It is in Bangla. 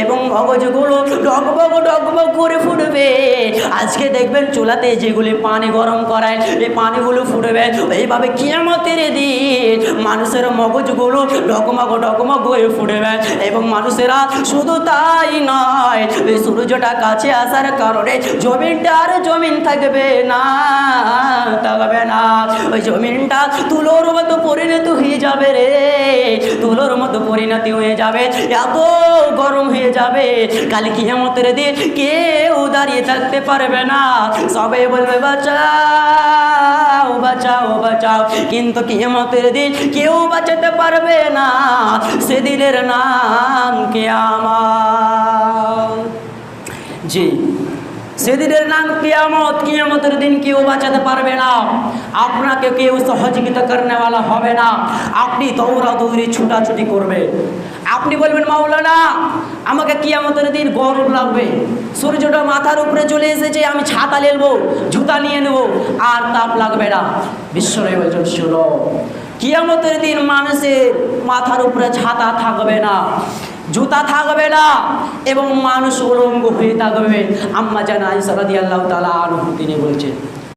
এবং মগজগুলো ডগবগ ডগবগ করে ফুটবে। আজকে দেখবেন চুলাতে যেগুলি পানি গরম করায় এই পানিগুলো ফুটবে। এইভাবে কিয়ামতের দিন মানুষের মগজগুলো ডগমগ ডগমগ হয়ে ফুটবে। এবং মানুষেরা শুধু তাই নয়, এই সূর্যটা কাছে আসার কারণে জমিনটা আর জমিন থাকবে না, ওই জমিনটা তুলোর মতো পরিণত হয়ে যাবে রে, তুলোর মতো পরিণতি হয়ে যাবে, এত গরম হয়ে যাবে। কাল কিয়ামতের দিন কেউ দাঁড়িয়ে থাকতে পারবে না, সবাই বলবে বাঁচাও বাঁচাও বাঁচাও, কিন্তু কিয়ামতের দিন কেউ বাঁচাতে পারবে না, সেদিনের নাম কিয়ামত। জি, সেদিনের নাম কিয়ামত। কিয়ামতের দিন কেউ বাঁচাতে পারবে না, আপনাকে কেউ সহযোগিতা করনেওয়ালা হবে না। আপনি দৌড়াদৌড়ি ছুটাছুটি করবে। আপনি বলবেন মাওলানা আমাকে কিয়ামতের দিন গরম লাগবে, সূর্যটা মাথার উপরে চলে এসেছে, আমি ছাতা নেবো, জুতা নিয়ে নেবো, আর তাপ লাগবে না। বিশ্বনবী বলছেন শোনো, কিয়ামতের দিন মানুষের মাথার উপরে ছাতা থাকবে না, জুতা থাকবে না, এবং মানুষ উলঙ্গ হয়ে থাকবে। আম্মা জান আয়েশা রাদিয়াল্লাহু তাআলা আনহা তিনি বলছেন